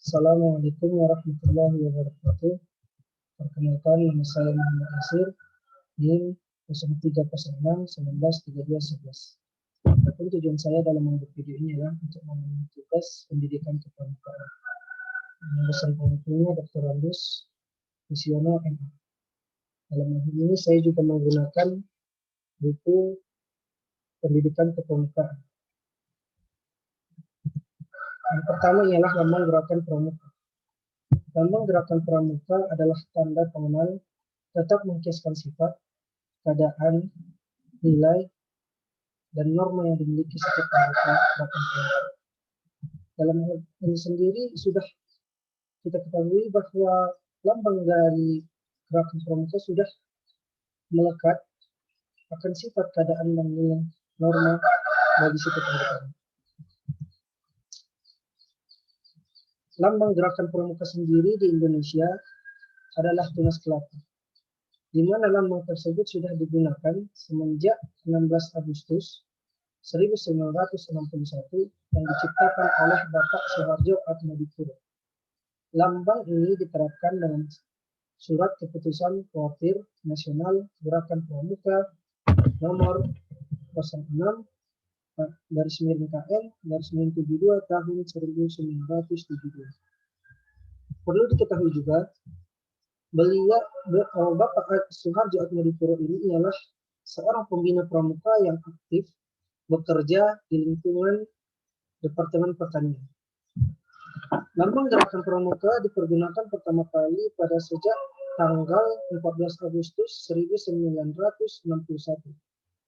Assalamualaikum warahmatullahi wabarakatuh. Perkenalkan, nama saya Muhammad Nasir, NIM 0306193211. Adapun tujuan saya dalam membuat video ini adalah untuk memenuhi tugas pendidikan kepramukaan. Dosen pengusulnya Dr. Andus Visiono MA. Dalam hal ini saya juga menggunakan buku pendidikan kepramukaan. Yang pertama ialah lambang gerakan pramuka. Lambang gerakan pramuka adalah tanda pengenal tetap mengkiaskan sifat, keadaan, nilai, dan norma yang dimiliki setiap anggota gerakan pramuka. Dalam hal ini sendiri sudah kita ketahui bahwa lambang dari gerakan pramuka sudah melekat akan sifat, keadaan, dan nilai norma bagi setiap anggota. Lambang gerakan pramuka sendiri di Indonesia adalah tunas kelapa, di mana lambang tersebut sudah digunakan semenjak 16 Agustus 1961 yang diciptakan oleh Bapak Soeharjo Atmodipuro. Lambang ini diterapkan dalam Surat Keputusan Khawatir Nasional Gerakan Pramuka nomor 06/KN/72 tahun 1972. Perlu diketahui juga, Bapak Soeharjo Atmodipuro ini ialah seorang pembina pramuka yang aktif bekerja di lingkungan Departemen Pertanian. Lambang gerakan pramuka dipergunakan pertama kali pada sejak tanggal 14 Agustus 1961.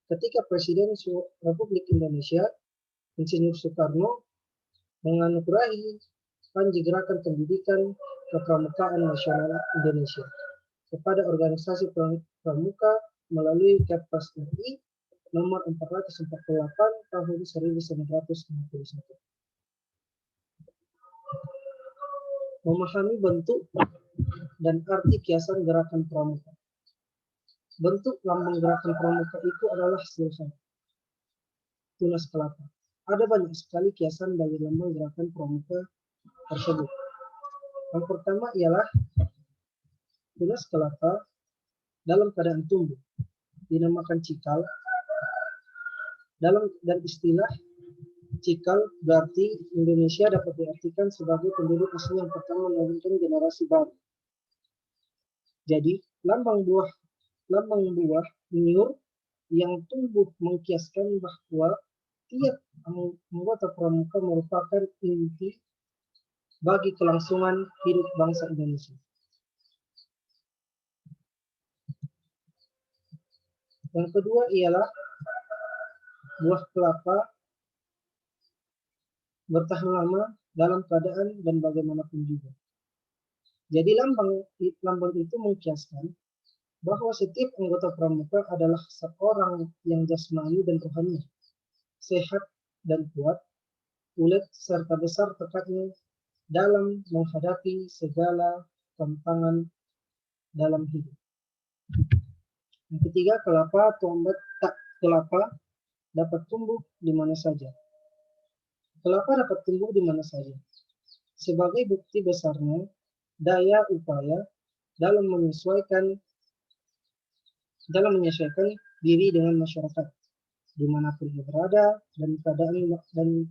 Ketika Presiden Republik Indonesia Insinyur Soekarno menganugerahi Panji Gerakan Pendidikan Kepramukaan Nasional Indonesia kepada organisasi pramuka melalui Kepres RI nomor 448 tahun 1961. Memahami bentuk dan arti kiasan gerakan pramuka. Bentuk lambang gerakan pramuka itu adalah silsat, tunas kelapa. Ada banyak sekali kiasan bagi lambang gerakan pramuka tersebut. Yang pertama ialah tunas kelapa dalam keadaan tumbuh, dinamakan cikal. Dan istilah cikal berarti Indonesia dapat diartikan sebagai penduduk asli yang pertama melahirkan generasi baru. Jadi lambang buah nyur yang tumbuh mengkiaskan bahwa tiap anggota pramuka merupakan inti bagi kelangsungan hidup bangsa Indonesia. Yang kedua ialah buah kelapa bertahan lama dalam keadaan dan bagaimanapun juga. Jadi lambang itu mengkiaskan bahwa setiap anggota pramuka adalah seorang yang jasmani dan rohani sehat dan kuat, ulet serta besar tekadnya dalam menghadapi segala tantangan dalam hidup. Yang ketiga, kelapa dapat tumbuh di mana saja. Kelapa dapat tumbuh di mana saja. Sebagai bukti besarnya daya upaya dalam menyesuaikan diri dengan masyarakat dimanapun ia berada dan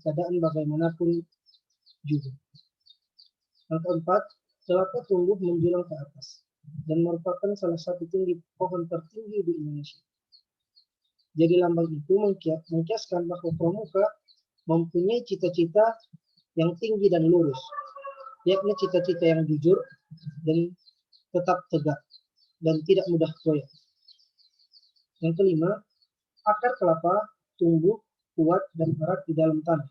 keadaan bagaimanapun juga. Yang keempat, kelapa tumbuh menjulang ke atas dan merupakan salah satu pohon tertinggi di Indonesia. Jadi lambang itu mengkiaskan bahwa pramuka mempunyai cita-cita yang tinggi dan lurus, yakni cita-cita yang jujur dan tetap tegak dan tidak mudah goyah. Yang kelima, akar kelapa tumbuh kuat dan erat di dalam tanah.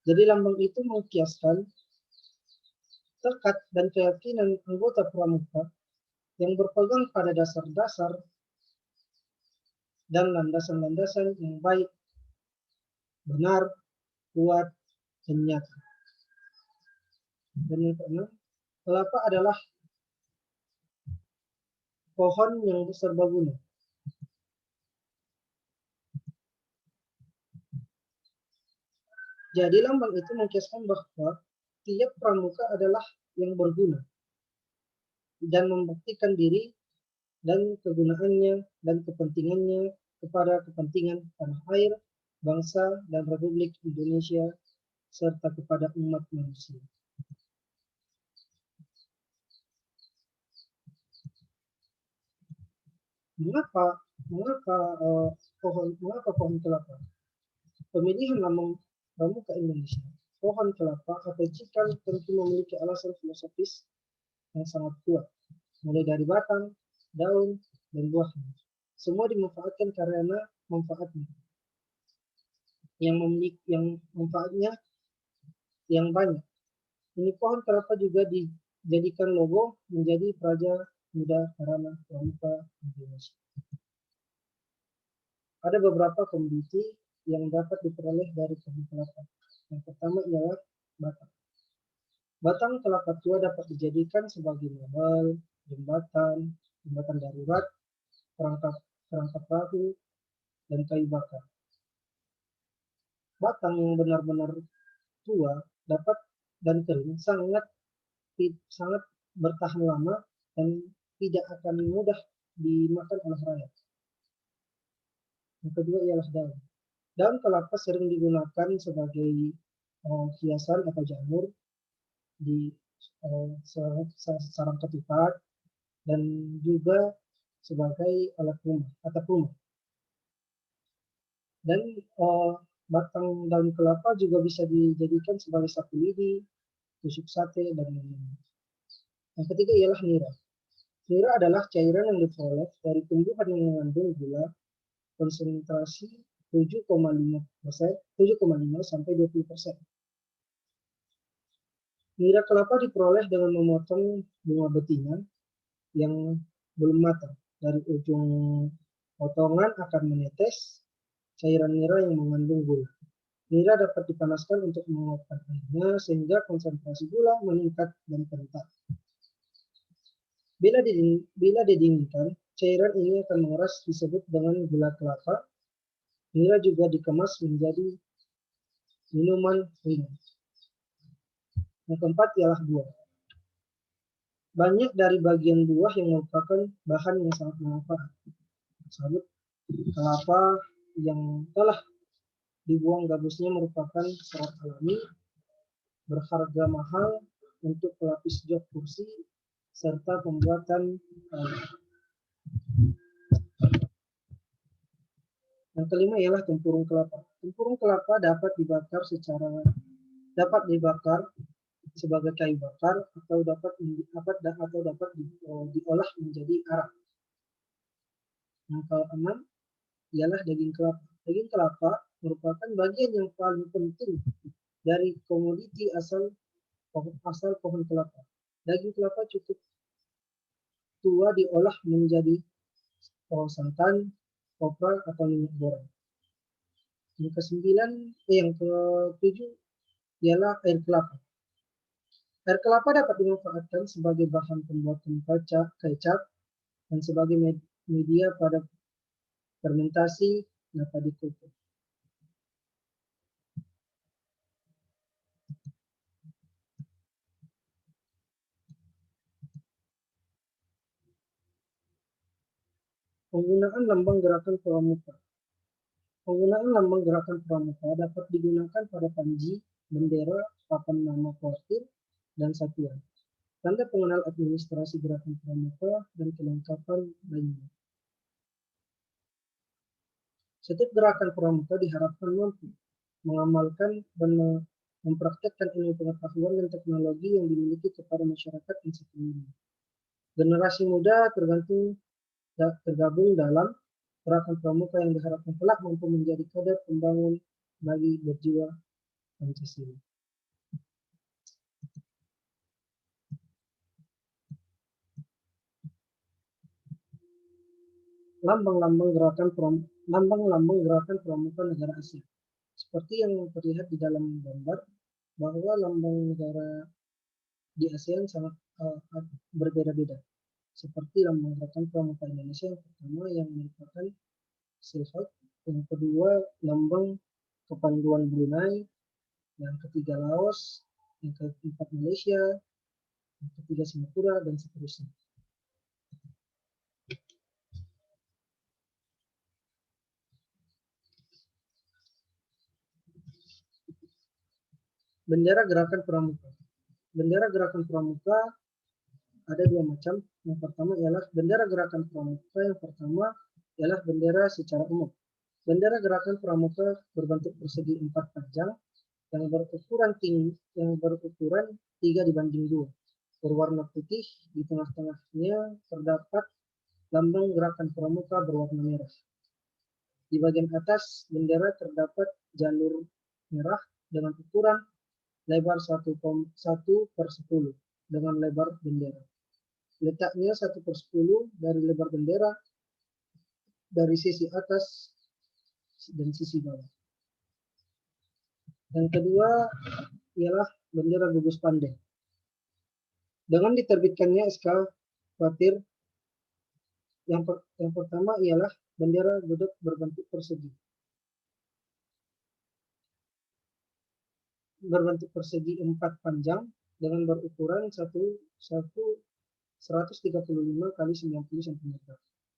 Jadi lambang itu mengkiaskan tekad dan keyakinan anggota pramuka yang berpegang pada dasar-dasar dan landasan-landasan yang baik, benar, kuat, dan nyata. Dan yang keenam, kelapa adalah pohon yang serbaguna. Jadi lambang itu mengkiaskan bahwa Setiap pramuka adalah yang berguna dan membuktikan diri dan kegunaannya dan kepentingannya kepada kepentingan tanah air, bangsa, dan Republik Indonesia, serta kepada umat manusia. Mengapa mengapa pohon kelapa? Pemilihan lambang pramuka Indonesia, pohon kelapa atau cikal tentu memiliki alasan filosofis yang sangat kuat, mulai dari batang, daun, dan buahnya. Semua dimanfaatkan karena manfaatnya yang manfaatnya yang banyak. Ini pohon kelapa juga dijadikan logo menjadi Praja Muda Karana Pramuka Indonesia. Ada beberapa komoditi yang dapat diperoleh dari pohon kelapa. Yang pertama ialah batang. Batang kelapa tua dapat dijadikan sebagai mebel, jembatan darurat, perangkap perahu, dan kayu bakar. Batang yang benar-benar tua dapat dan kering sangat bertahan lama dan tidak akan mudah dimakan oleh rakyat. Yang kedua ialah daun. Daun kelapa sering digunakan sebagai hiasan atau jamur di sarang ketupat dan juga sebagai alat rumah, atap rumah. Dan batang daun kelapa juga bisa dijadikan sebagai sapu lidi, tusuk sate, dan lain-lain. Yang ketiga ialah nira. Nira adalah cairan yang diperoleh dari tumbuhan yang mengandung gula konsentrasi 7,5 sampai 20%. Nira kelapa diperoleh dengan memotong bunga betina yang belum matang. Dari ujung potongan akan menetes cairan nira yang mengandung gula. Nira dapat dipanaskan untuk menguapkan airnya sehingga konsentrasi gula meningkat dan kental. Bila didinginkan, cairan ini akan mengeras disebut dengan gula kelapa. Nira juga dikemas menjadi minuman ringan. Yang keempat ialah buah. Banyak dari bagian buah yang merupakan bahan yang sangat bermanfaat. Sabut kelapa yang telah dibuang gabusnya merupakan serat alami, berharga mahal untuk pelapis jok kursi, serta pembuatan Yang kelima ialah tempurung kelapa. Tempurung kelapa dapat dibakar sebagai kayu bakar atau dapat diolah menjadi arak. Yang keenam ialah daging kelapa. Daging kelapa merupakan bagian yang paling penting dari komoditi asal pohon kelapa. Daging kelapa cukup tua diolah menjadi santan, kopra, atau minyak goreng. Yang ketujuh ialah air kelapa. Air kelapa dapat dimanfaatkan sebagai bahan pembuatan kecap dan sebagai media pada fermentasi nata de coco. Penggunaan lambang gerakan pramuka. Penggunaan lambang gerakan pramuka dapat digunakan pada panji, bendera, papan nama kuartir, dan satuan. Tanda pengenal administrasi gerakan pramuka dan kelengkapan lainnya. Setiap gerakan pramuka diharapkan mampu mengamalkan dan mempraktekkan ilmu pengetahuan dan teknologi yang dimiliki kepada masyarakat dan sekeliling. Generasi muda tergabung dalam gerakan pramuka yang diharapkan kelak mampu menjadi kader pembangun bagi berjiwa Pancasila. Lambang-lambang gerakan pramuka negara Asia. Seperti yang terlihat di dalam gambar, bahwa lambang negara di ASEAN sangat berbeda-beda. Seperti lambang gerakan pramuka Indonesia yang pertama yang merupakan silhouette, yang kedua lambang kepanduan Brunei, yang ketiga Laos, yang keempat Malaysia, yang ketiga Singapura, dan seterusnya. Bendera Gerakan Pramuka. Bendera Gerakan Pramuka ada dua macam. Yang pertama ialah bendera Gerakan Pramuka. Yang pertama ialah bendera secara umum. Bendera Gerakan Pramuka berbentuk persegi 4 panjang yang berukuran tinggi, yang berukuran 3:2, berwarna putih. Di tengah-tengahnya terdapat lambang Gerakan Pramuka berwarna merah. Di bagian atas bendera terdapat jalur merah dengan ukuran lebar 1/10 dengan lebar bendera. Letaknya 1/10 dari lebar bendera dari sisi atas dan sisi bawah. Yang kedua ialah bendera gugus pandai. Dengan diterbitkannya SK Fatir, yang pertama ialah bendera gudeg berbentuk persegi. Berbentuk persegi 4 panjang dengan berukuran 135 kali 90 cm.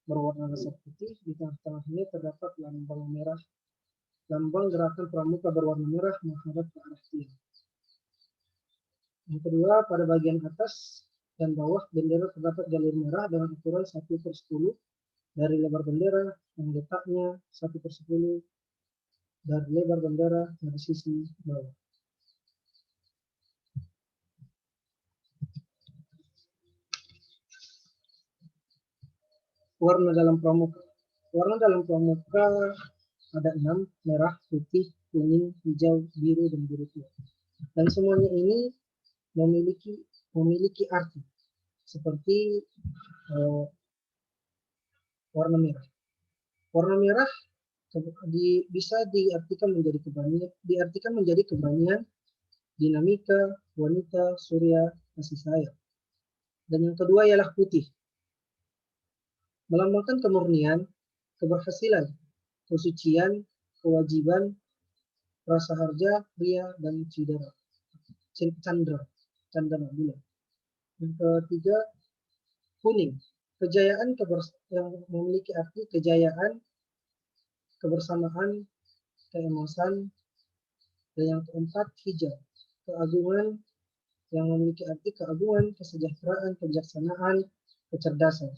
Berwarna dasar putih, di tengah-tengahnya terdapat lambang merah. Lambang Gerakan Pramuka berwarna merah menghadap ke arah tiang. Yang kedua, pada bagian atas dan bawah bendera terdapat jalur merah dengan ukuran 1/10 dari lebar bendera yang letaknya 1/10 dari lebar bendera dari sisi bawah. Warna dalam pramuka. Warna dalam pramuka ada 6, merah, putih, kuning, hijau, biru, dan biru tua. Dan semuanya ini memiliki arti seperti warna merah. Warna merah bisa diartikan menjadi keberanian, dinamika, wanita, surya, kasih sayang. Dan yang kedua ialah putih, melambangkan kemurnian, keberhasilan, kesucian, kewajiban, rasa harja, ria, dan candra bulan. Yang ketiga kuning, kejayaan yang memiliki arti kejayaan, kebersamaan, keemosan. Dan yang keempat hijau, keagungan yang memiliki arti keagungan, kesejahteraan, kebijaksanaan, kecerdasan.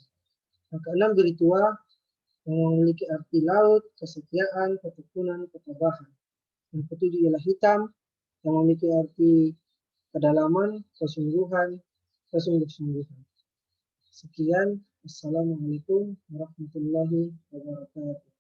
Yang keenam biru tua yang memiliki arti laut, kesetiaan, ketekunan, ketabahan. Yang ketujuh ialah hitam yang memiliki arti kedalaman, kesungguhan, kesungguh-sungguhan. Sekian, Assalamualaikum warahmatullahi wabarakatuh.